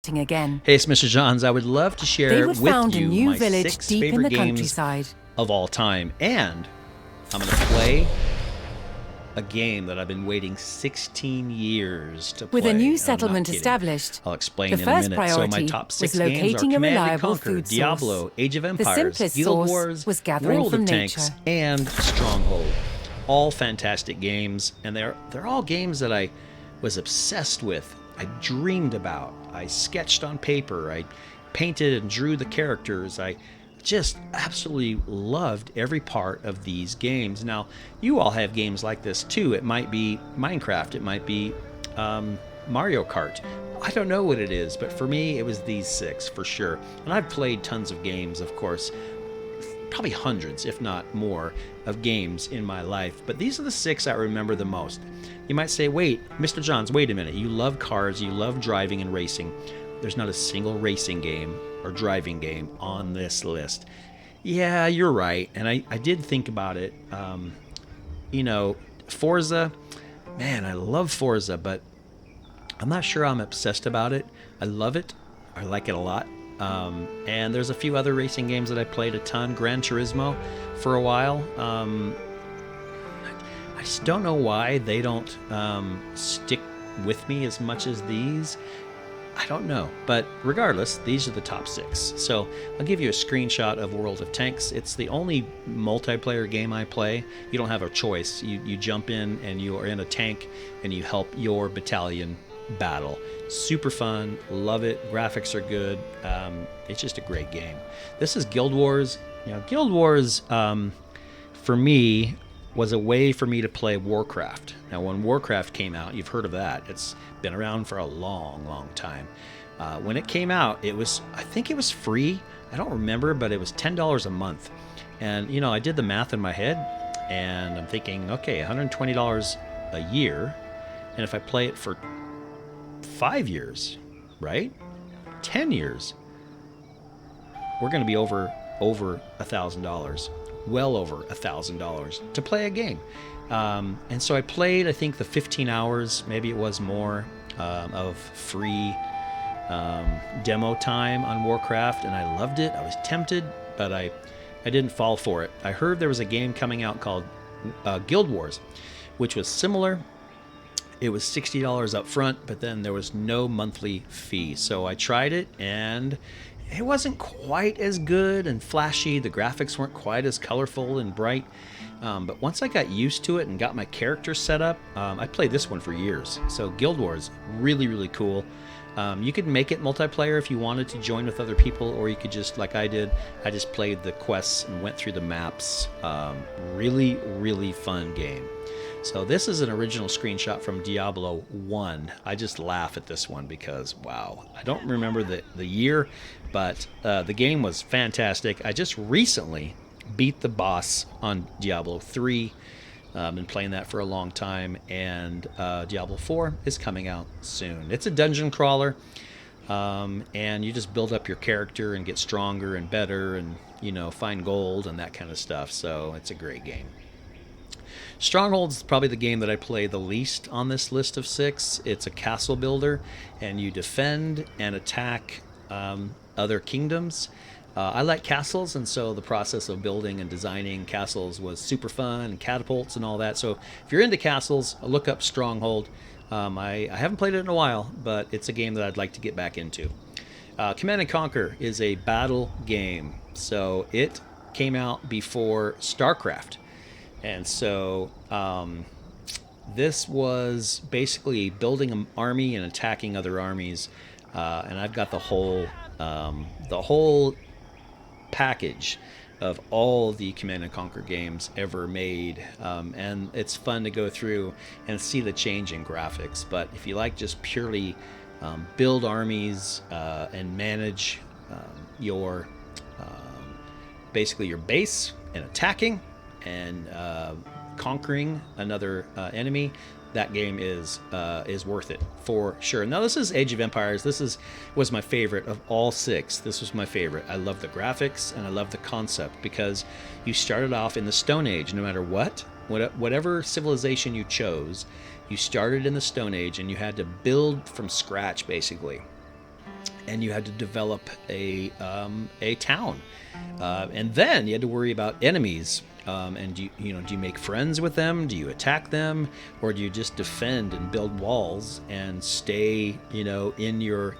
again. Hey, it's Mr. Johns. I would love to share They would with found a you new my village 6 deep in favorite the games countryside. of all time. And I'm going to play a game that I've been waiting 16 years to play. With a new And I'm not settlement kidding. established, I'll explain the in a first minute. So my priority top was 6 games are locating a Command & reliable Conquer, food source. Diablo, Age of The Empires, simplest Guild source Wars, was gathering World from of Tanks, nature. and Stronghold. All fantastic games, and they're all games that I was obsessed with. I dreamed about. I sketched on paper. I painted and drew the characters. I just absolutely loved every part of these games. Now, you all have games like this too. It might be Minecraft. It might be Mario Kart. I don't know what it is, but for me, it was these 6 for sure. And I've played tons of games, of course, probably hundreds, if not more, of games in my life. But these are the 6 I remember the most. You might say, wait, Mr. Johns, wait a minute. You love cars, you love driving and racing. There's not a single racing game or driving game on this list. Yeah, you're right. And I did think about it. Forza, man, I love Forza, but I'm not sure I'm obsessed about it. I love it. I like it a lot. And there's a few other racing games that I played a ton. Gran Turismo for a while. I just don't know why they don't stick with me as much as these. I don't know. But regardless, these are the top 6. So I'll give you a screenshot of World of Tanks. It's the only multiplayer game I play. You don't have a choice. You jump in and you are in a tank and you help your battalion battle. Super fun. Love it. Graphics are good. It's just a great game. This is Guild Wars. Guild Wars, for me, was a way for me to play Warcraft. Now, when Warcraft came out, you've heard of that. It's been around for a long, long time. When it came out, I think it was free. I don't remember, but it was $10 a month. And, I did the math in my head, and I'm thinking, okay, $120 a year. And if I play it for 5 years, right? 10 years, we're going to be over $1,000. Well over $1,000 to play a game. And so I played, I think, the 15 hours, maybe it was more, of free demo time on Warcraft, and I loved it. I was tempted, but I didn't fall for it. I heard there was a game coming out called Guild Wars, which was similar. It was $60 up front, but then there was no monthly fee. So I tried it, and it wasn't quite as good and flashy. The graphics weren't quite as colorful and bright. But once I got used to it and got my character set up, I played this one for years. So Guild Wars, really, really cool. You could make it multiplayer if you wanted to join with other people, or you could just, like I did, I just played the quests and went through the maps. Really, really fun game. So this is an original screenshot from Diablo 1. I just laugh at this one because, wow, I don't remember the year, but the game was fantastic. I just recently beat the boss on Diablo 3. Been playing that for a long time, and Diablo 4 is coming out soon. It's a dungeon crawler, and you just build up your character and get stronger and better and, find gold and that kind of stuff. So it's a great game. Stronghold's probably the game that I play the least on this list of 6. It's a castle builder, and you defend and attack other kingdoms. I like castles, and so the process of building and designing castles was super fun, and catapults and all that. So if you're into castles, look up Stronghold. I haven't played it in a while, but it's a game that I'd like to get back into. Command & Conquer is a battle game, so it came out before StarCraft. And so this was basically building an army and attacking other armies. And I've got the whole package of all the Command & Conquer games ever made. And it's fun to go through and see the change in graphics. But if you like just purely build armies and manage your basically your base and attacking and conquering another enemy, that game is worth it for sure. Now this is Age of Empires. This was my favorite of all 6. This was my favorite. I love the graphics and I love the concept because you started off in the Stone Age. No matter whatever civilization you chose, you started in the Stone Age and you had to build from scratch basically. and you had to develop a town, and then you had to worry about enemies. And do you make friends with them? Do you attack them, or do you just defend and build walls and stay in your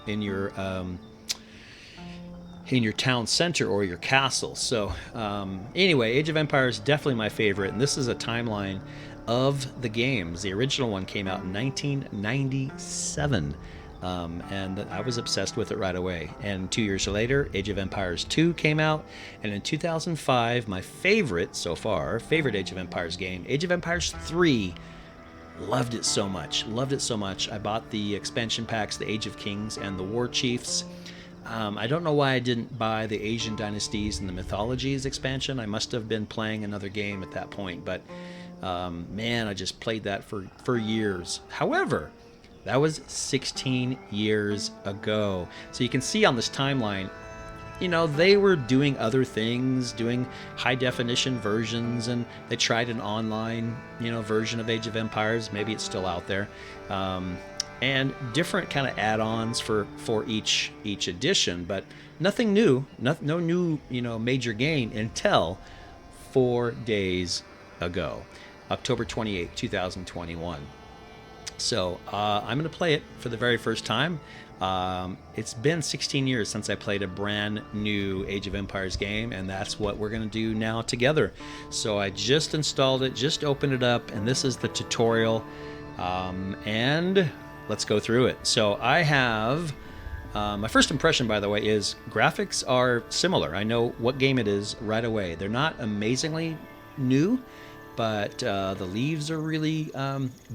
town center or your castle? So anyway, Age of Empires definitely my favorite, and this is a timeline of the games. The original one came out in 1997. And I was obsessed with it right away. And 2 years later, Age of Empires 2 came out. And in 2005, my favorite so far, favorite Age of Empires game, Age of Empires 3. Loved it so much. I bought the expansion packs, the Age of Kings and the War Chiefs. I don't know why I didn't buy the Asian Dynasties and the Mythologies expansion. I must have been playing another game at that point. But man, I just played that for years. However, that was 16 years ago. So you can see on this timeline, they were doing other things, doing high definition versions, and they tried an online, version of Age of Empires. Maybe it's still out there. And different kind of add-ons for each edition, but nothing new, no new, major game until 4 days ago, October 28, 2021. So I'm going to play it for the very first time. It's been 16 years since I played a brand new Age of Empires game, and that's what we're going to do now together. So I just installed it, just opened it up, and this is the tutorial. And let's go through it. So I have... my first impression, by the way, is graphics are similar. I know what game it is right away. They're not amazingly new, but the leaves are really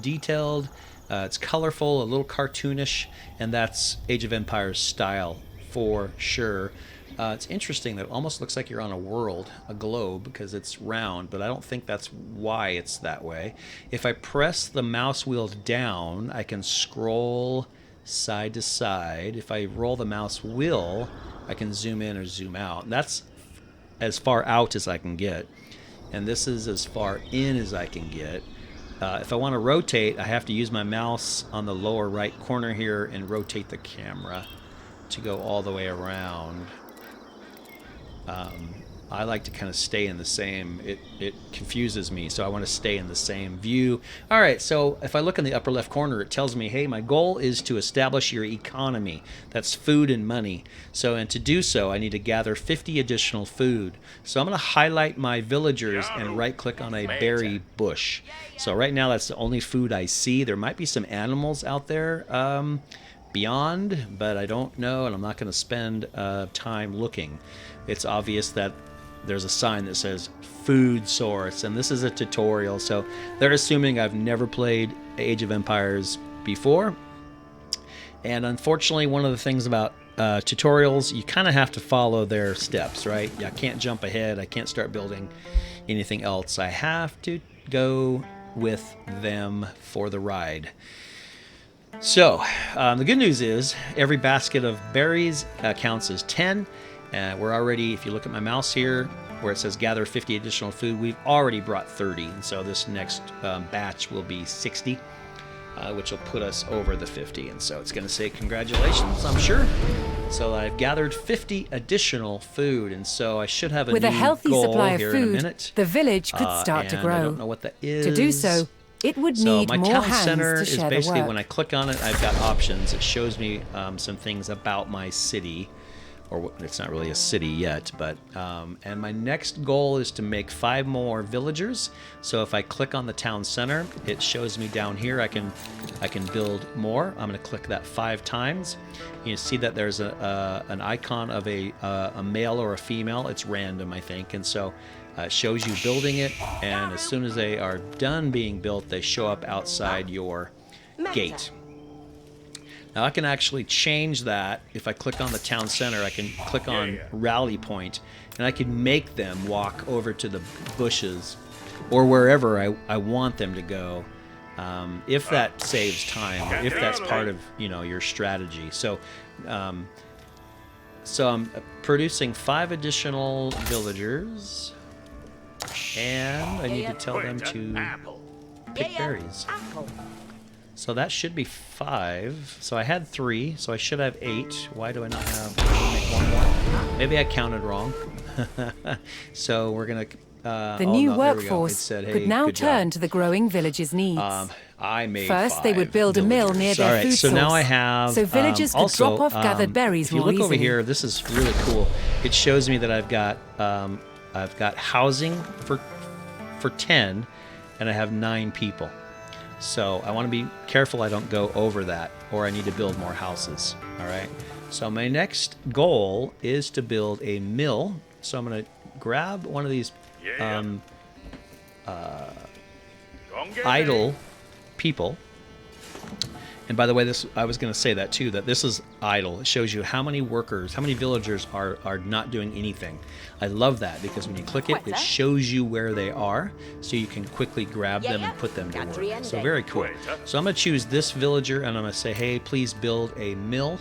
detailed. It's colorful, a little cartoonish, and that's Age of Empires style for sure. It's interesting that it almost looks like you're on a world, a globe, because it's round, but I don't think that's why it's that way. If I press the mouse wheel down, I can scroll side to side. If I roll the mouse wheel, I can zoom in or zoom out. And that's as far out as I can get. And this is as far in as I can get. If I want to rotate, I have to use my mouse on the lower right corner here and rotate the camera to go all the way around. I like to kind of stay in the same, it confuses me, so I want to stay in the same view. All right, so if I look in the upper left corner, it tells me, hey, my goal is to establish your economy. That's food and money. So, and to do so, I need to gather 50 additional food. So I'm going to highlight my villagers and right-click on a berry bush. So right now, that's the only food I see. There might be some animals out there beyond, but I don't know, and I'm not going to spend time looking. It's obvious that there's a sign that says food source, and this is a tutorial, so they're assuming I've never played Age of Empires before. And unfortunately, one of the things about tutorials, you kind of have to follow their steps, right? I can't jump ahead. I can't start building anything else. I have to go with them for the ride. So the good news is every basket of berries counts as 10. We're already, if you look at my mouse here, where it says gather 50 additional food, we've already brought 30. And so this next batch will be 60, which will put us over the 50. And so it's going to say congratulations, I'm sure. So I've gathered 50 additional food, and so I should have a With new a healthy goal supply of here in a food, minute. the village could start to grow. I don't know what that is. To do so, it would So need my more town hands center to is share the basically, work. when I click on it, I've got options. It shows me some things about my city, or it's not really a city yet, but and my next goal is to make 5 more villagers. So if I click on the town center, it shows me down here I can build more. I'm going to click that 5 times. You see that there's an icon of a male or a female. It's random, I think, and so it shows you building it, and as soon as they are done being built, they show up outside your gate. Now I can actually change that. If I click on the town center, I can click on rally point, and I can make them walk over to the bushes or wherever I want them to go, if that saves time, or if that's part of your strategy. So I'm producing 5 additional villagers, and I need to tell them to pick berries. So that should be 5. So I had 3, so I should have 8. Why do I not have? Make one more. Maybe I counted wrong. So we're gonna. The new workforce Said, hey, could now good turn job. to the growing village's needs. I made First, they would 5 build a mill near villagers. their All right, food so now source, I have. so villagers could also, drop off gathered berries if you more look over easily. here, this is really cool. It shows me that I've got housing for 10, and I have 9 people. So I want to be careful I don't go over that, or I need to build more houses. All right. So my next goal is to build a mill. So I'm going to grab one of these idle people. And by the way, this I was going to say that too, that this is idle. It shows you how many workers, how many villagers are not doing anything. I love that because when you click it, it shows you where they are, so you can quickly grab them and put them to work. So very cool. So I'm going to choose this villager, and I'm going to say, hey, please build a mill.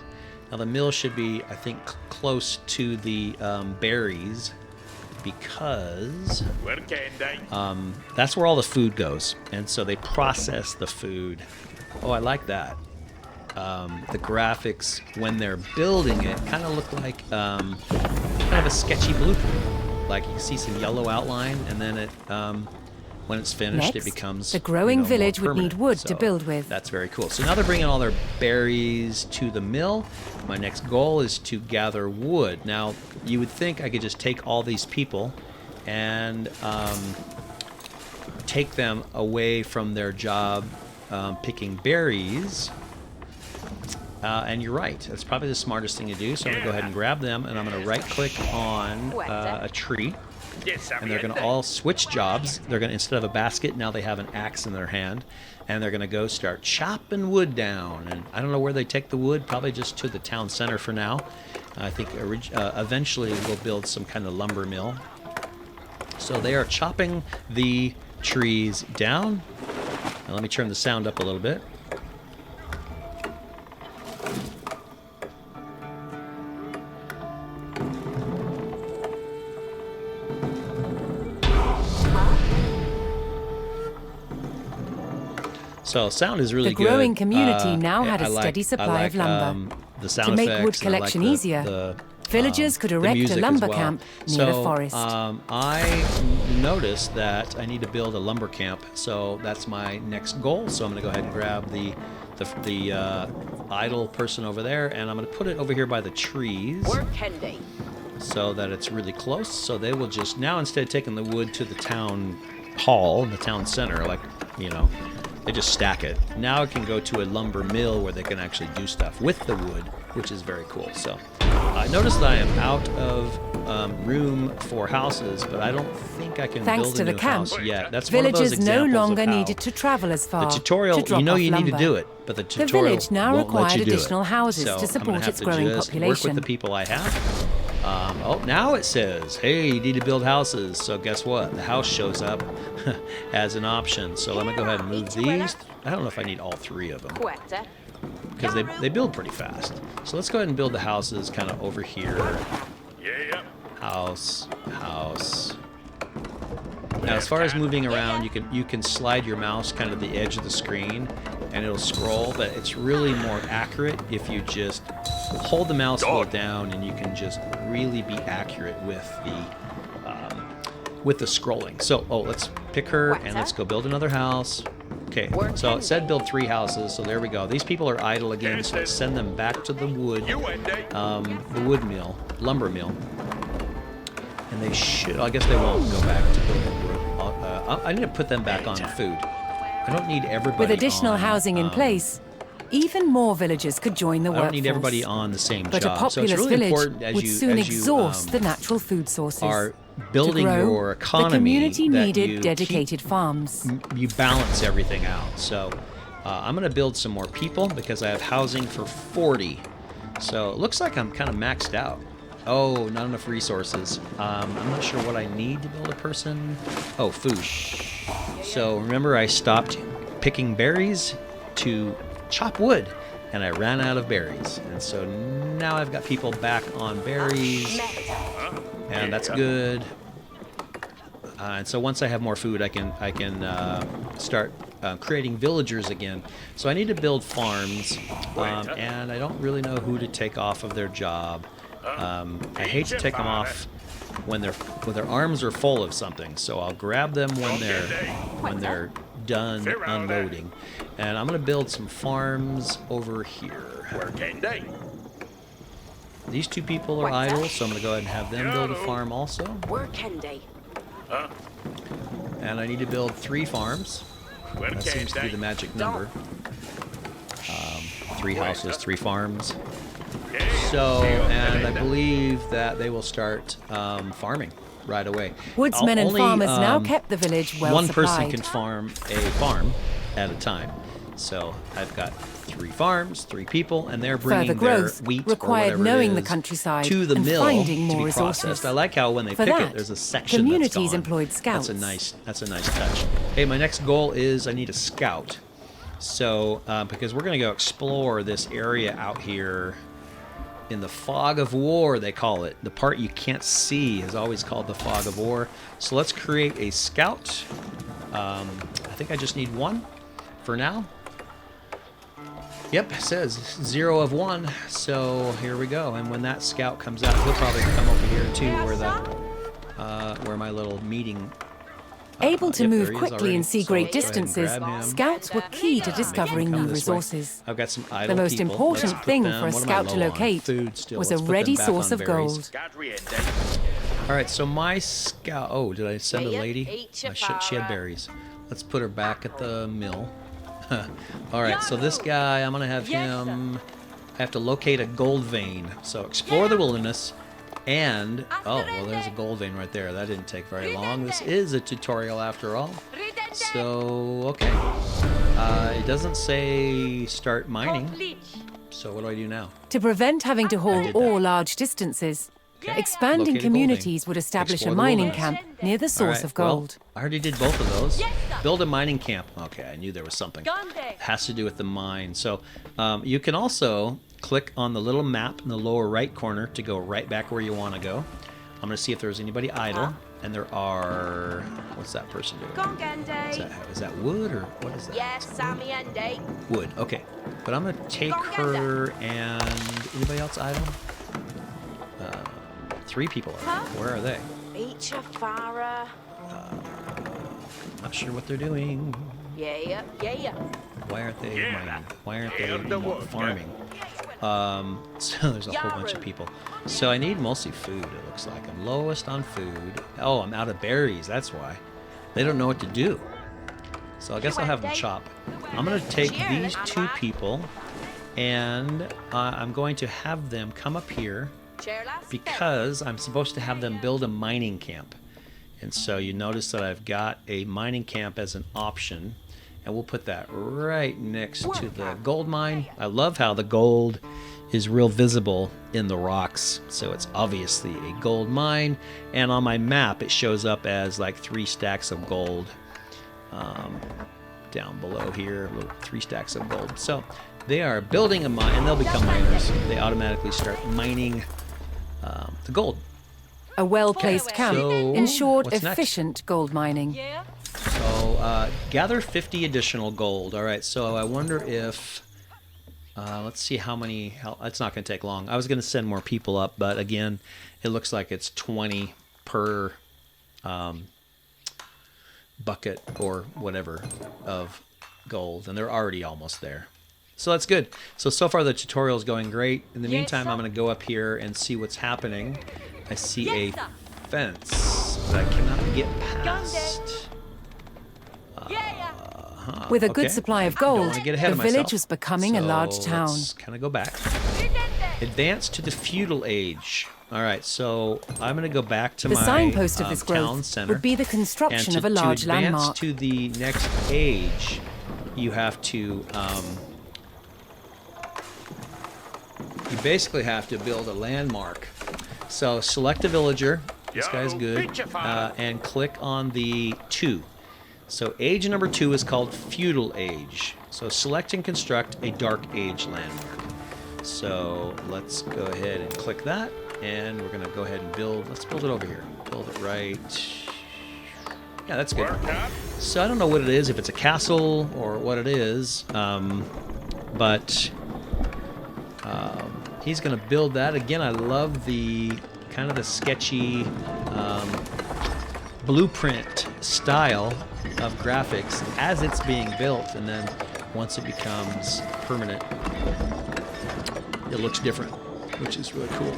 Now the mill should be, I think, close to the berries, because that's where all the food goes, and so they process the food. Oh, I like that. The graphics when they're building it kind of look like kind of a sketchy blueprint. Like you see some yellow outline, and then it when it's finished, Next, it becomes the growing more village would need permanent. wood So to build with. That's very cool. So now they're bringing all their berries to the mill. My next goal is to gather wood. Now, you would think I could just take all these people and take them away from their job picking berries. And you're right. That's probably the smartest thing to do. So I'm going to go ahead and grab them, and I'm going to right-click on a tree. And they're going to all switch jobs. They're going to, instead of a basket, now they have an axe in their hand. And they're going to go start chopping wood down. And I don't know where they take the wood, probably just to the town center for now. I think eventually we'll build some kind of lumber mill. So they are chopping the trees down. Now let me turn the sound up a little bit. So sound is really The good. growing community now had a I steady supply of lumber. The sound To make effects, wood and I like collection the- easier, the, villagers could the erect a music as lumber well. camp near a forest. I noticed that I need to build a lumber camp, so that's my next goal. So I'm going to go ahead and grab the idle person over there, and I'm going to put it over here by the trees. So that it's really close. So they will just now, instead of taking the wood to the town hall, the town center, like, you know, they just stack it. Now it can go to a lumber mill where they can actually do stuff with the wood, which is very cool. So I noticed that I am out of room for houses, but I don't think I can Thanks build to a the new camp, house yet. That's one of those villagers no examples longer of how needed to travel as far. the tutorial, to drop you know, off you need to lumber. do it, but the The tutorial village now won't let required you do additional it. houses So to I'm gonna support have its to growing just work population. with the people I have. Oh, now it says, hey, you need to build houses. So guess what? The house shows up as an option. So let me go ahead and move these. I don't know if I need all 3 of them, because they build pretty fast. So let's go ahead and build the houses kind of over here. House. Now, as far as moving around, you can slide your mouse kind of the edge of the screen, and it'll scroll. But it's really more accurate if you just hold the mouse wheel down, and you can just really be accurate with the scrolling. So, let's pick her, and let's go build another house. Okay, so it said build 3 houses, so there we go. These people are idle again, so let's send them back to the wood mill, lumber mill. And they should, I guess they won't go back to building wood. I need to put them back on food. I don't need everybody With additional on, housing in place, even more villagers could join the I workforce. don't need everybody on the same But job. a So it's populous really village important as would you, soon as you, exhaust the natural food sources. are building to grow, your economy, the community that needed you dedicated farms. you balance everything out. So I'm going to build some more people because I have housing for 40. So it looks like I'm kind of maxed out. Oh, not enough resources. I'm not sure what I need to build a person. Oh, food. So remember, I stopped picking berries to chop wood, and I ran out of berries. And so now I've got people back on berries, and that's good. And so once I have more food, I can start creating villagers again. So I need to build farms, and I don't really know who to take off of their job. I hate to take them off when their arms are full of something. So I'll grab them when they're done unloading, and I'm gonna build some farms over here. These two people are idle, so I'm gonna go ahead and have them build a farm also. And I need to build 3 farms. That seems to be the magic number. 3 houses, 3 farms. So, and I believe that they will start farming right away. Woodsmen and farmers now kept the village well one supplied. person can farm a farm at a time. So I've got 3 farms, 3 people, and they're bringing Further their growth wheat or required whatever knowing it the is countryside to the and mill finding to more be processed. resources. I like how when they For pick it, that, there's a section communities that's gone. employed scouts. That's a nice touch. Hey, my next goal is I need a scout. So because we're going to go explore this area out here in the fog of war, they call it. The part you can't see is always called the fog of war. So let's create a scout. I think I just need 1 for now. Yep, it says 0 of 1. So here we go. And when that scout comes out, he'll probably come over here too, where my little meeting. Able to Yep, move there he is quickly already. and see So great let's go ahead and distances, grab him. scouts were key to discovering Come new this way. resources. I've got some The idle most people. important Let's put thing them- for a what am I scout to low on? locate Food still. was Let's a put ready them back source on of berries. gold. All right, so my scout. Oh, did I send a lady? She had berries. Let's put her back at the mill. All right, so this guy, I'm gonna have him. I have to locate a gold vein. So explore the wilderness, and oh, well, there's a gold vein right there. That didn't take very long. This is a tutorial after all. So okay, it doesn't say start mining. So what do I do now? To prevent having to I haul did that. ore large distances, Okay. expanding Locate a gold communities vein. would establish Explore a the mining wilderness. camp near the All source right, of gold. Well, I already did both of those. Build a mining camp. Okay, I knew there was something. It has to do with the mine. So you can also click on the little map in the lower right corner to go right back where you want to go. I'm going to see if there's anybody idle. And there are... What's that person doing? Is that wood or what is that? Yes, Sammy and Dave. Wood. Okay. But I'm going to take her and... Anybody else idle? 3 people are. Where are they? Each a Farah. Not sure what they're doing. Yeah. Why aren't they mining? Why aren't they farming? So there's a whole bunch of people. So I need mostly food, it looks like. I'm lowest on food. Oh, I'm out of berries, that's why. They don't know what to do. So I guess I'll have them chop. I'm going to take these 2 people, and I'm going to have them come up here because I'm supposed to have them build a mining camp. And so you notice that I've got a mining camp as an option, and we'll put that right next to the gold mine. I love how the gold is real visible in the rocks, so it's obviously a gold mine, and on my map it shows up as like 3 stacks of gold down below here, 3 stacks of gold. So they are building a mine, and they'll become miners. They automatically start mining the gold. A well-placed camp So, ensured what's next? efficient gold mining. So gather 50 additional gold. All right, so I wonder if let's see how many. It's not going to take long. I was going to send more people up, but again, it looks like it's 20 per bucket or whatever of gold, and they're already almost there. So that's good. So far the tutorial is going great. In the meantime, I'm going to go up here and see what's happening. I see a fence that I cannot get past. With a good Okay. supply of Don't gold, wanna get ahead the of myself. village was becoming a large town. Let's kind of go back. Advance to the Feudal Age. All right, so I'm going to go back to The my signpost of this town growth center. would be the And construction to, of a large to advance landmark. to the next age, you have to you basically have to build a landmark. So select a villager. This guy's good. And click on the 2. So age number 2 is called Feudal Age. So select and construct a Dark Age landmark. So let's go ahead and click that, and we're going to go ahead and build. Let's build it over here. Build it right Yeah, that's good. So I don't know what it is, if it's a castle or what it is, but he's going to build that. Again, I love the kind of the sketchy blueprint style of graphics as it's being built, and then once it becomes permanent, it looks different, which is really cool.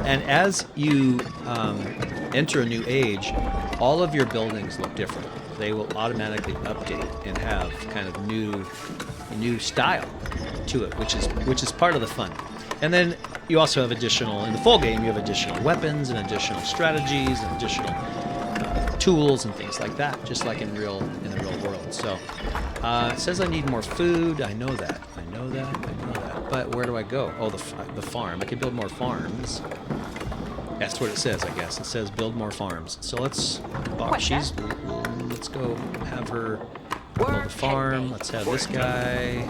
And as you enter a new age, all of your buildings look different. They will automatically update and have kind of new style to it, which is part of the fun. And then you also have additional, in the full game, you have additional weapons and additional strategies and additional tools and things like that, just like in the real world. So it says I need more food. I know that. But where do I go? Oh, the farm. I can build more farms. That's what it says, I guess. It says build more farms. So let's go have her build a farm. Let's have this guy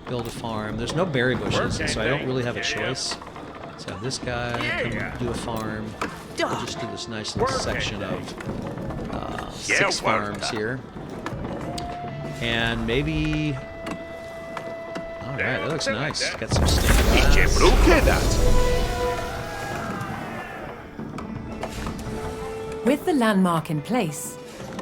build a farm. There's no berry bushes, and so I don't really have a choice. Let's have this guy come do a farm. We'll just do this nice little section of 6 farms here. And maybe... Alright, that looks nice. Got some stained glass. With the landmark in place,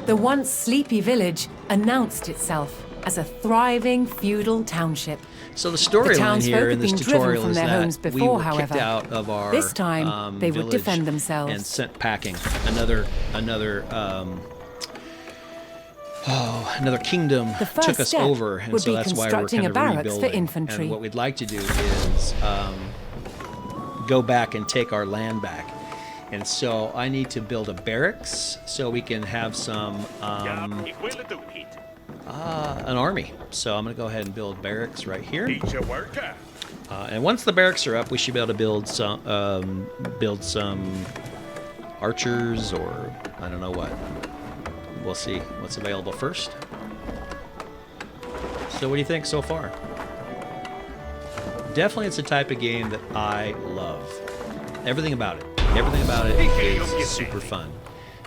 the once sleepy village announced itself as a thriving feudal township. So the storyline here in this had been driven tutorial from is their that homes we before, were kicked however. out of our This time, they would village defend themselves. and sent packing. Another kingdom The first took us step over, and would so be that's why we're constructing kind a of barracks for rebuilding. infantry. And what we'd like to do is go back and take our land back. And so I need to build a barracks so we can have some an army. So I'm going to go ahead and build barracks right here. And once the barracks are up, we should be able to build some archers, or I don't know what. We'll see what's available first. So what do you think so far? Definitely it's a type of game that I love. Everything about it. Everything about it is super fun.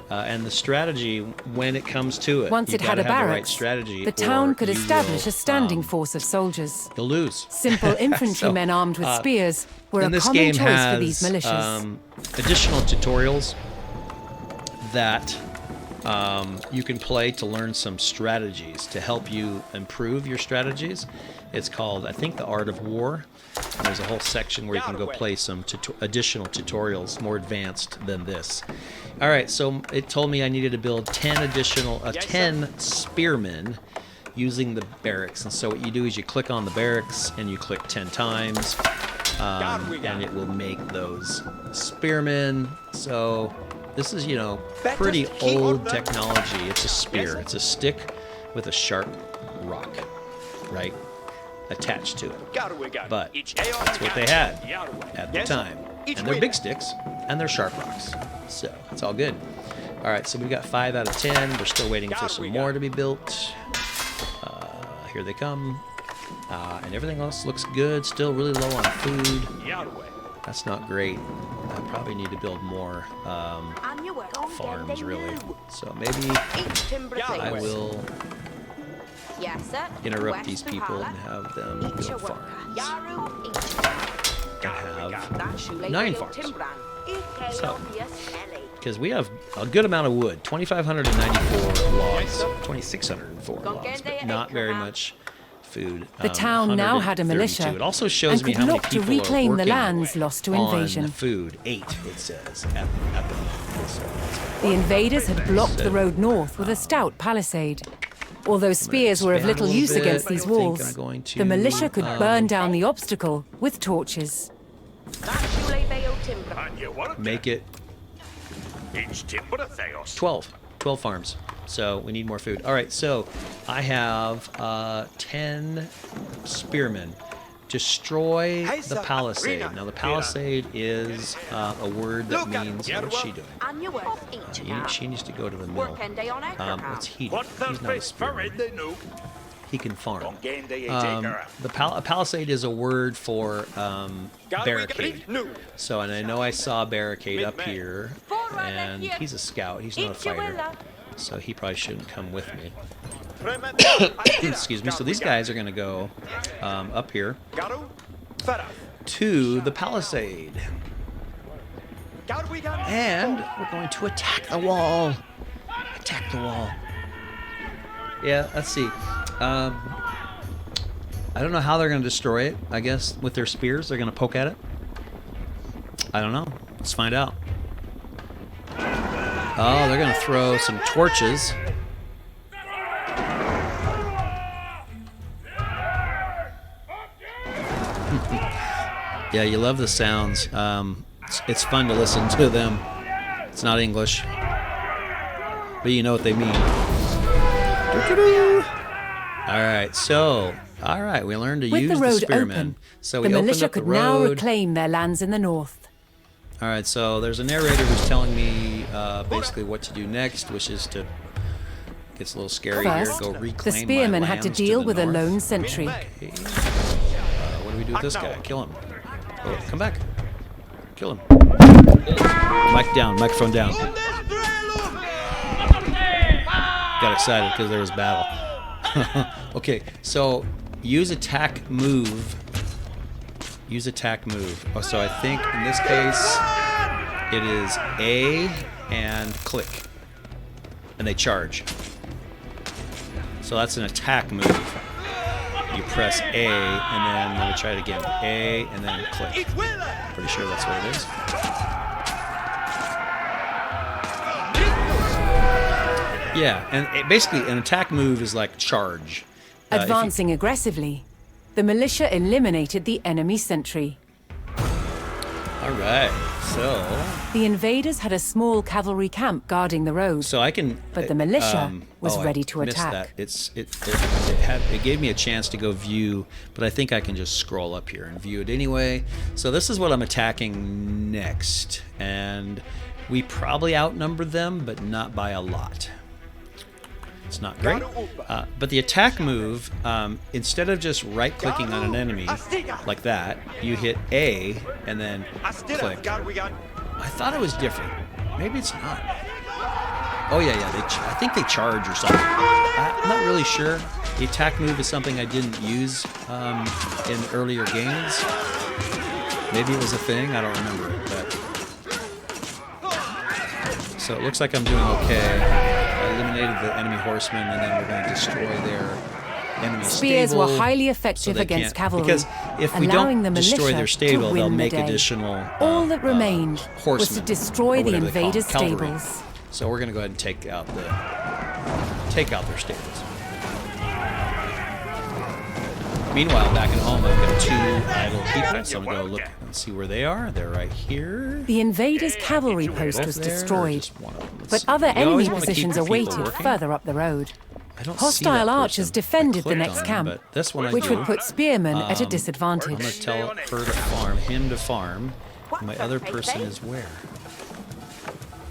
And the strategy, when it comes to it, Once you've it had gotta a have the right barracks, strategy, the town or could you establish will, a standing force of soldiers. You'll lose. Simple infantrymen armed with spears were a And this common game choice has for these militias. additional tutorials that you can play to learn some strategies to help you improve your strategies. It's called, I think, The Art of War. And there's a whole section where you can go play some additional tutorials, more advanced than this. All right, so it told me I needed to build 10 spearmen using the barracks. And so what you do is you click on the barracks and you click 10 times, and it will make those spearmen. So this is, pretty old technology. It's a spear. It's a stick with a sharp rock, right, attached to it. But that's what they had at the time. And they're big sticks, and they're sharp rocks. So it's all good. All right, so we got 5 out of 10. We're still waiting for some more to be built. Here they come. And everything else looks good. Still really low on food. That's not great. I probably need to build more farms, really. So maybe I will interrupt these people and have them build farms. I have 9 farms. So, because we have a good amount of wood, 2,594 logs, 2,604 logs, but not very much food. The town now had a 132. militia It also shows and me could how many look to people reclaim are the working lands lost to on invasion. the food. 8, it says, at the The invaders had blocked the road north with a stout palisade. Although spears were of expand a little little use bit. against I these don't think walls, I'm going to, the militia could burn down the obstacle with torches. make it 12 farms. So we need more food. All right, so I have 10 spearmen. Destroy the palisade. Now the palisade is a word that means, what is she doing? She needs to go to the mill. What's he doing? He's not a spearman. He can farm. A palisade is a word for barricade. So, and I know I saw a barricade up here, and he's a scout. He's not a fighter. So he probably shouldn't come with me. Excuse me. So these guys are going to go up here to the palisade. And we're going to attack the wall. Attack the wall. Yeah, let's see. I don't know how they're going to destroy it. I guess with their spears, they're going to poke at it. I don't know. Let's find out. Oh, they're going to throw some torches. Yeah, you love the sounds. It's fun to listen to them. It's not English, but you know what they mean. All right, so we learned to use the spearmen. Open, so we the opened militia up the could now road. reclaim their lands in the north. All right, so there's a narrator who's telling me basically what to do next, which is to gets a little scary First, here. Go reclaim the spearmen my had to lands deal the with a north. lone sentry. Okay. What do we do with this guy? Kill him. Oh, come back. Kill him. Mic down. Microphone down. Got excited because there was battle. Okay, so use attack move. Use attack move. Oh, so I think in this case it is A and click, and they charge. So that's an attack move. You press A, and then let me try it again. A, and then click. Pretty sure that's what it is. Yeah, and basically an attack move is like charge. Advancing aggressively, the militia eliminated the enemy sentry. All right, so The invaders had a small cavalry camp guarding the road. I can. But the militia was ready to I missed attack. that. It gave me a chance to go view, but I think I can just scroll up here and view it anyway. So this is what I'm attacking next, and we probably outnumber them, but not by a lot. It's not great, but the attack move, instead of just right-clicking on an enemy like that, you hit A and then click. I thought it was different. Maybe it's not. Oh yeah. I think they charge or something. I'm not really sure. The attack move is something I didn't use in earlier games. Maybe it was a thing. I don't remember it. But so it looks like I'm doing okay. I eliminated the enemy horsemen, and then we're going to destroy their enemy Spears stable, were highly so effective they against can't- cavalry, Because if we allowing don't the destroy militia their stable, to they'll win the make day. additional All that remained was to horsemen, destroy or the whatever they call them, invaders' cavalry. stables. So we're going to go ahead and take out their stables. Meanwhile, back at home, I've got 2 idle people, so I'm going to go look and see where they are. They're right here. The invaders' cavalry post was Both there, or destroyed, just one of them? Let's but see. other You always enemy wanna keep positions your people awaited working. further up the road. I don't see Hostile that archers person. defended I the clicked next on them, camp, but this one I which do. would put spearmen at a I'm going disadvantage. to tell her to farm, him to farm. My other person is where?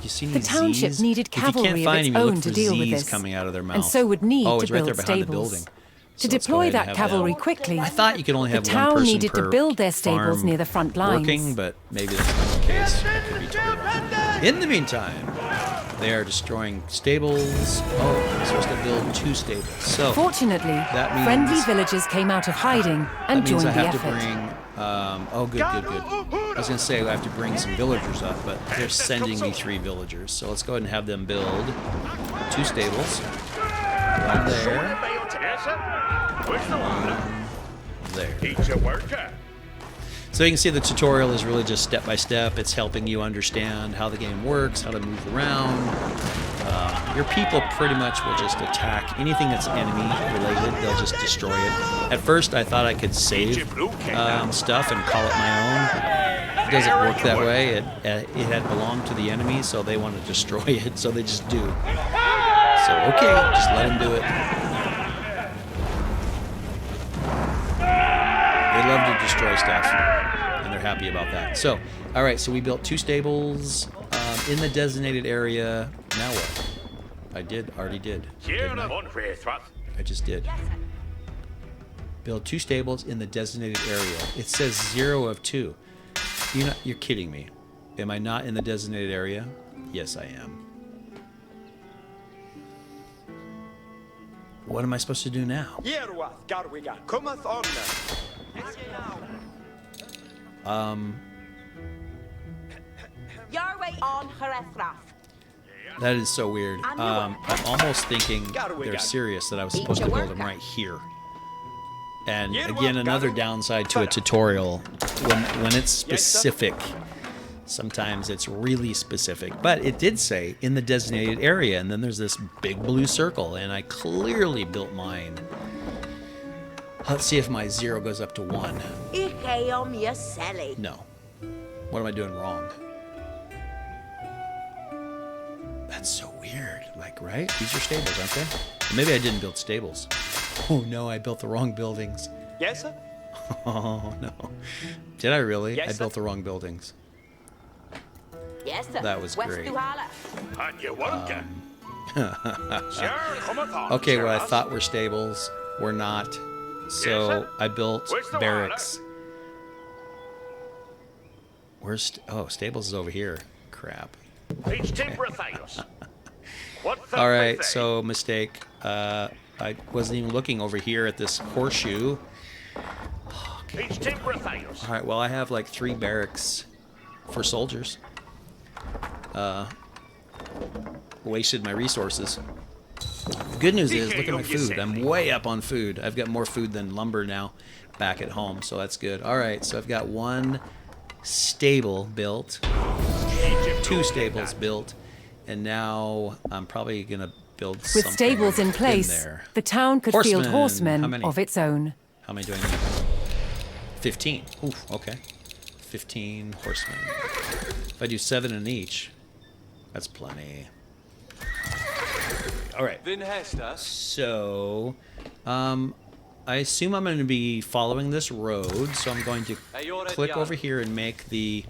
You see The these township Zs? needed If you can't cavalry of find its him, you own look to for deal with Zs this, coming out of their and mouths. so would need Oh, to it's right there build behind the stables. building. To So let's go deploy ahead and that have cavalry them. quickly, I thought you could only have the one town person needed per to build their stables farm near the front lines. working, but maybe that's not the case. That could be totally wrong. In the meantime, they are destroying stables. Oh, I'm supposed to build 2 stables. So Fortunately, that means- friendly villagers came out of hiding and that means joined I the have to effort. bring. Oh, good. I was going to say I have to bring some villagers up, but they're sending me 3 villagers. So let's go ahead and have them build 2 stables. One there. There. So you can see the tutorial is really just step by step. It's helping you understand how the game works, how to move around. Your people pretty much will just attack anything that's enemy related. They'll just destroy it. At first, I thought I could save stuff and call it my own. It doesn't work that way. It had belonged to the enemy, so they want to destroy it. So they just do. So okay, just let them do it. They love to destroy stuff, and they're happy about that. So, all right, so we built 2 stables in the designated area. Now what? I already did. Didn't I? I just did. Build 2 stables in the designated area. It says 0 of 2. You're kidding me. Am I not in the designated area? Yes, I am. what am I supposed to do now? Your way on Herethrath. That is so weird. I'm almost thinking they're serious that I was supposed to build them right here. And again, another downside to a tutorial, when it's specific, sometimes it's really specific. But it did say in the designated area, and then there's this big blue circle, and I clearly built mine. Let's see if my 0 goes up to 1. No. What am I doing wrong? That's so weird. Like, right? These are stables, aren't they? Maybe I didn't build stables. Oh no, I built the wrong buildings. Yes, sir. Oh no. Did I really? Yes, I sir. built the wrong buildings. Yes, sir. That was West great. Duhala. And you won't get. Sure, come on. Okay, what I Sheriff. thought were stables were not. So sir. I built Where's the barracks. Where's stables is over here. Crap. Each timber thales. What the All right, they? so mistake. I wasn't even looking over here at this horseshoe. Each timber thales. All right, well, I have like 3 barracks for soldiers. Wasted my resources. The good news is, look at my food. I'm way up on food. I've got more food than lumber now back at home, so that's good. All right, so I've got 1 stable built, 2 stables built, and now I'm probably going to build With something stables in place, there. the town could Horsemen. field horsemen How many? of its own. How many do I need? 15. Oof, okay. 15 horsemen. If I do 7 in each, that's plenty. All right. So, I assume I'm going to be following this road, so I'm going to click over here and make the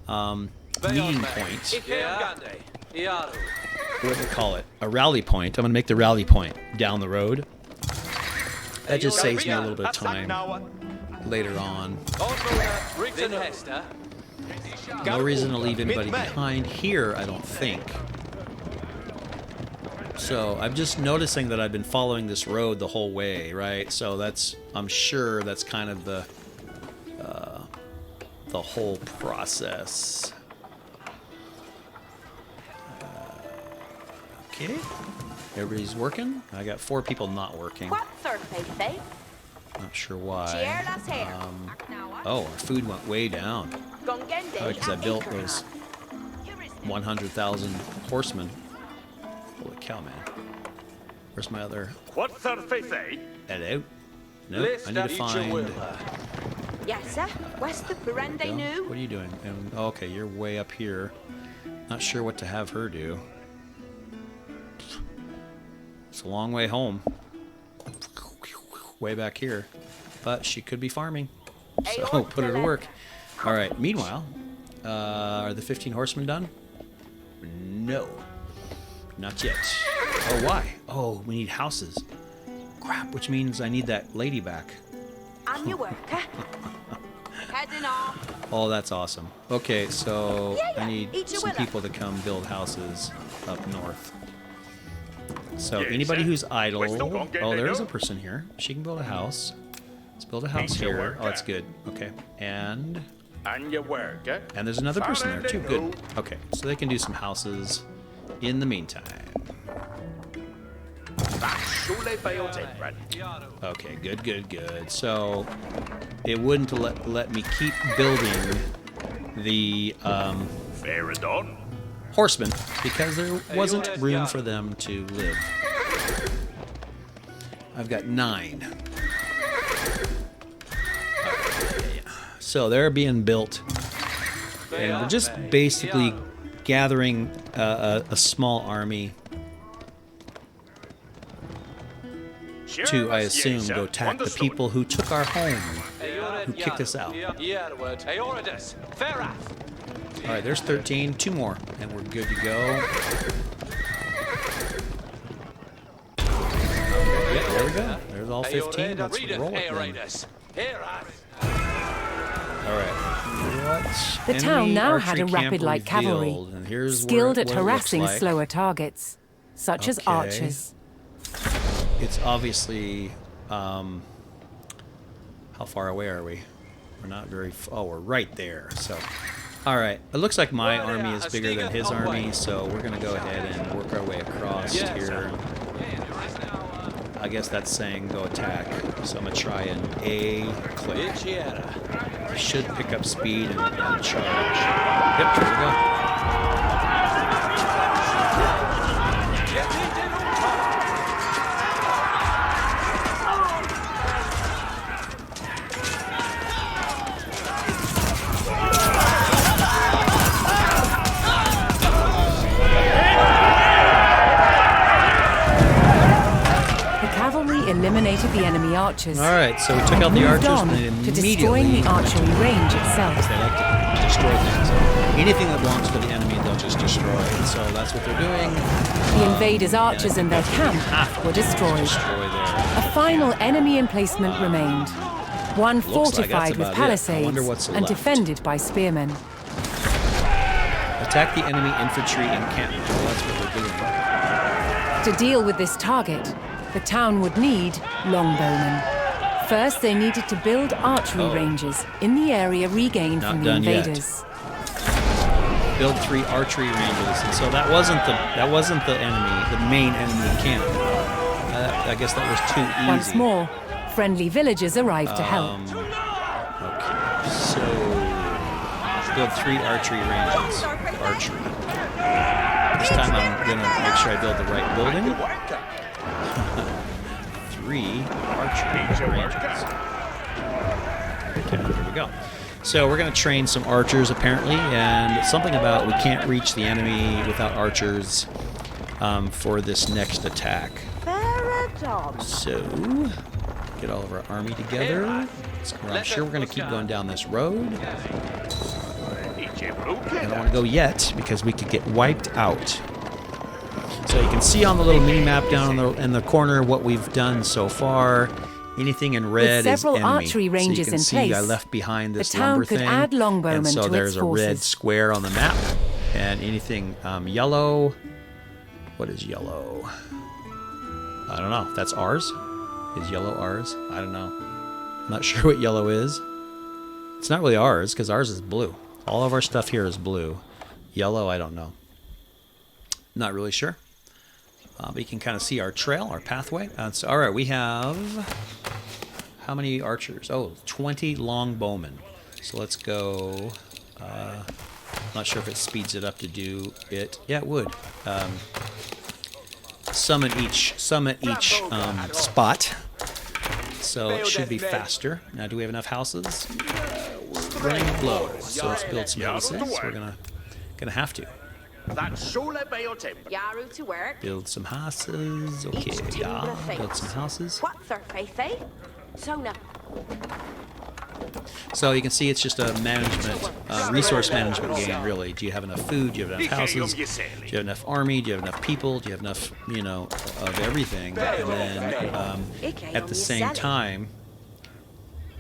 meeting point. What do they call it? A rally point. I'm going to make the rally point down the road. That just saves me a little bit of time later on. No reason to leave anybody behind here, I don't think. So I'm just noticing that I've been following this road the whole way, right? So I'm sure that's kind of the whole process. Okay, everybody's working. I got 4 people not working. What surface, Not sure why. Cheer las hair. Oh, our food went way down. Gungende Because I built those 100,000 horsemen. Holy cow, man. Where's my other... What surface? Hello? No, I need to find... Yes, sir. West the Purende Go. new. What are you doing? Okay, you're way up here. Not sure what to have her do. It's a long way home. Way back here. But she could be farming. So put her to work. All right, meanwhile, are the 15 horsemen done? No. Not yet. Oh, why? Oh, we need houses. Crap, which means I need that lady back. On your work, huh? Heading off. Oh, that's awesome. Okay, so Yeah, I need eat your some willow. people to come build houses up north. So Yes, anybody sir. who's idle... Where's the one getting Oh, there is it a person here. She can build a house. Let's build a house Eat your here. work, Oh, that's eh? good. Okay, and your work, eh? there's another person there too. Good. Fine. Okay, so they can do some houses in the meantime. Okay, good. So it wouldn't let me keep building the Fair done. horsemen because there wasn't room for them to live. I've got 9. So they're being built, and we're just basically gathering a small army to, I assume, go attack the people who took our home, who kicked us out. All right, there's 13. 2 more, and we're good to go. Yeah, there we go. There's all 15. Let's roll it then. All right. The Enemy town now archery had a camp rapid light cavalry, revealed, and here's skilled what at it looks harassing like. slower targets, such as Okay. archers. it's obviously... how far away are we? We're not very... Oh, we're right there. So, all right. It looks like my army is bigger than his army, so we're going to go ahead and work our way across here. I guess that's saying go attack. So I'm going to try an A click. Should pick up speed and charge. Yep, here we go. Eliminated the enemy archers. All right, so we took out the archers and then to immediately... destroying the archery range itself. They like to destroy things. Anything that belongs to the enemy, they'll just destroy. And so that's what they're doing. The invaders' archers and their camp were destroyed. A final enemy emplacement remained. One fortified with palisades and defended by spearmen. Attack the enemy infantry encampment. Well, that's what we're doing. To deal with this target, the town would need longbowmen. First, they needed to build archery ranges in the area regained from the invaders. Build 3 archery ranges, and so that wasn't the enemy, the main enemy camp. I guess that was too easy. Once more, friendly villagers arrived to help. Okay, so build 3 archery ranges. Archery. This time I'm gonna make sure I build the right building. 3 archery ranges. Okay, there we go. So we're going to train some archers apparently, and something about we can't reach the enemy without archers for this next attack. So get all of our army together. I'm sure we're going to keep going down this road. I don't want to go yet because we could get wiped out. So you can see on the little mini map down in the corner what we've done so far. Anything in red is enemy. Archery ranges so you can see place, I left behind this the town lumber could thing. add longbowmen and so to there's its a red forces. square on the map. And anything yellow. What is yellow? I don't know. That's ours? Is yellow ours? I don't know. I'm not sure what yellow is. It's not really ours because ours is blue. All of our stuff here is blue. Yellow, I don't know. Not really sure. But you can kind of see our trail, our pathway. So, all right, we have... How many archers? Oh, 20 longbowmen. So let's go... not sure if it speeds it up to do it. Yeah, it would. Summon each spot. So it should be faster. Now, do we have enough houses? We're running low. So let's build some houses. We're gonna have to. Yaru to work. Build some houses. Okay, yeah. Build some houses. What's their faith, eh? So now. So you can see it's just a management, resource management game, really. Do you have enough food? Do you have enough houses? Do you have enough army? Do you have enough people? Do you have enough, of everything? And then at the same time,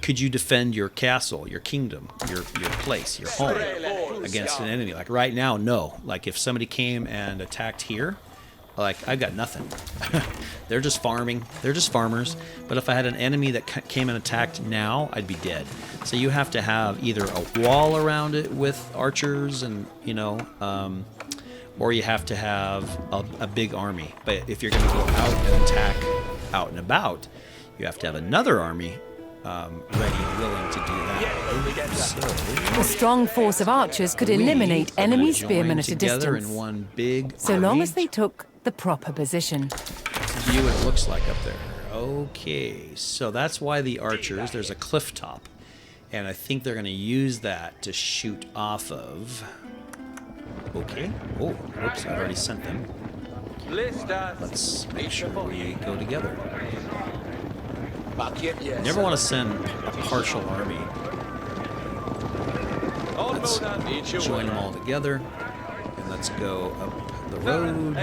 could you defend your castle, your kingdom, your place, your home against an enemy? Like right now, no. Like if somebody came and attacked here, like I've got nothing. They're just farming. They're just farmers. But if I had an enemy that came and attacked now, I'd be dead. So you have to have either a wall around it with archers and, or you have to have a big army. But if you're going to go out and attack out and about, you have to have another army ready and willing to do that. A strong force of archers could eliminate enemy spearmen at a distance, in one big so long as they took the proper position. View what it looks like up there. Okay, so that's why the archers, there's a cliff top, and I think they're going to use that to shoot off of. Okay. Oh, whoops, I've already sent them. Let's make sure we go together. You never want to send a partial army. Let's join them all together, and let's go up the road.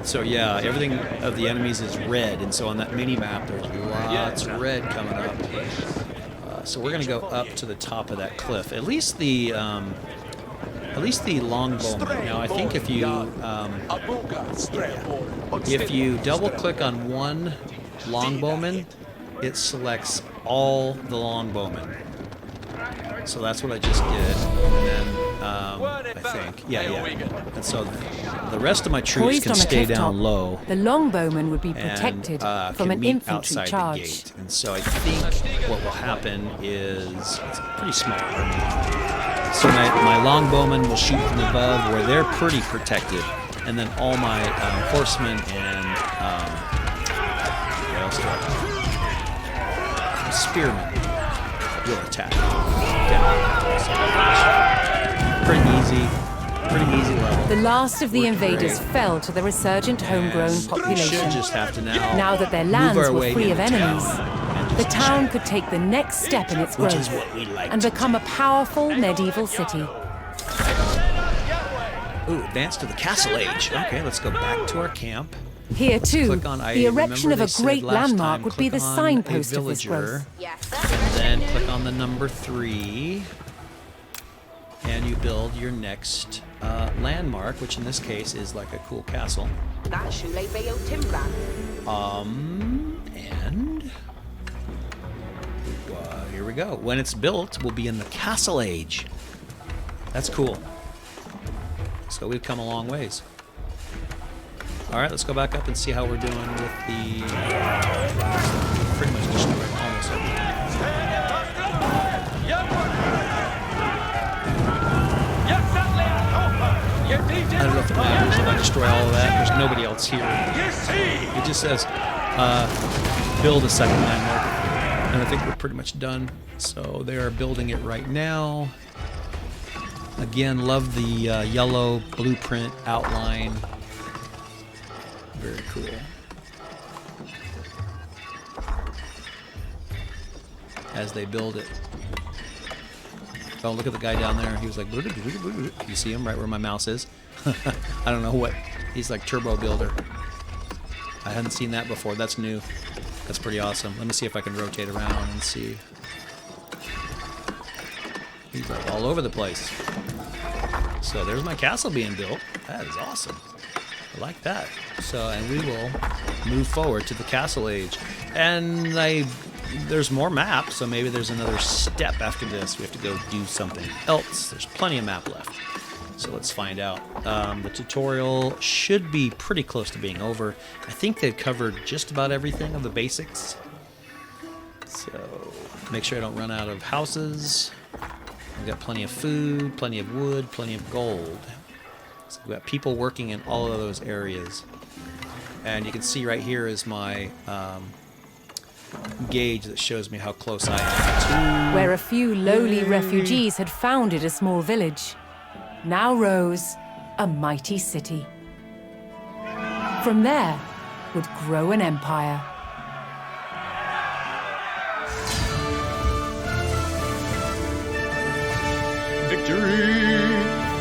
So yeah, everything of the enemies is red, and so on that mini map there's lots of red coming up. So we're going to go up to the top of that cliff. At least the longbowman. Now I think if you double click on one longbowman, it selects all the longbowmen. So that's what I just did. And then I think, yeah. And so the rest of my troops Poised can on a stay cliff down top, low. the longbowman would be protected And, from can an meet infantry outside charge. the gate. And so I think what will happen is it's a pretty small army. So my longbowmen will shoot from above where they're pretty protected, and then all my horsemen and what else do I have? Spearmen will attack. Pretty easy level. The last of the Working invaders great. fell to the resurgent homegrown And we population. should just have to Now that their move lands our were way free of into town enemies, and the just town check. could take the next step in its Which growth is what we like and to become a powerful medieval city. Ooh, advance to the Castle Age. Okay, let's go back to our camp. Here too, Click on, the erection of a great landmark would be the signpost of this growth. Yes, Then click on the number 3, and you build your next landmark, which in this case is like a cool castle. that should lay Bayo Timbran. And here we go. When it's built, we'll be in the Castle Age. That's cool. So we've come a long ways. All right, let's go back up and see how we're doing with the pretty much destroyed almost everything. I don't know if it matters if I destroy all of that. There's nobody else here. It just says build a second landmark, and I think we're pretty much done. So they are building it right now. Again, love the yellow blueprint outline. Very cool. As they build it. Oh, look at the guy down there. He was like, you see him right where my mouse is? I don't know what. He's like turbo builder. I hadn't seen that before. That's new. That's pretty awesome. Let me see if I can rotate around and see. He's like all over the place. So there's my castle being built. That is awesome. I like that. So, and we will move forward to the Castle Age. And there's more maps, so maybe there's another step after this. We have to go do something else. There's plenty of map left. So let's find out. The tutorial should be pretty close to being over. I think they've covered just about everything of the basics. So make sure I don't run out of houses. We've got plenty of food, plenty of wood, plenty of gold. So we've got people working in all of those areas. And you can see right here is my gauge that shows me how close I am to... Where a few lowly refugees had founded a small village, now rose a mighty city. From there would grow an empire.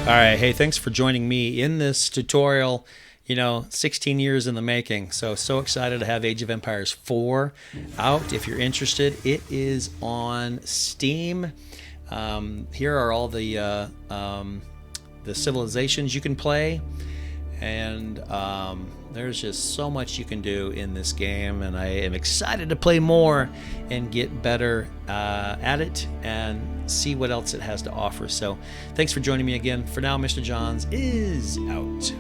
All right, hey, thanks for joining me in this tutorial. You know, 16 years in the making. So excited to have Age of Empires 4 out. If you're interested, it is on Steam. Here are all the civilizations you can play. And there's just so much you can do in this game. And I am excited to play more and get better at it and see what else it has to offer. So thanks for joining me again. For now, Mr. Johns is out.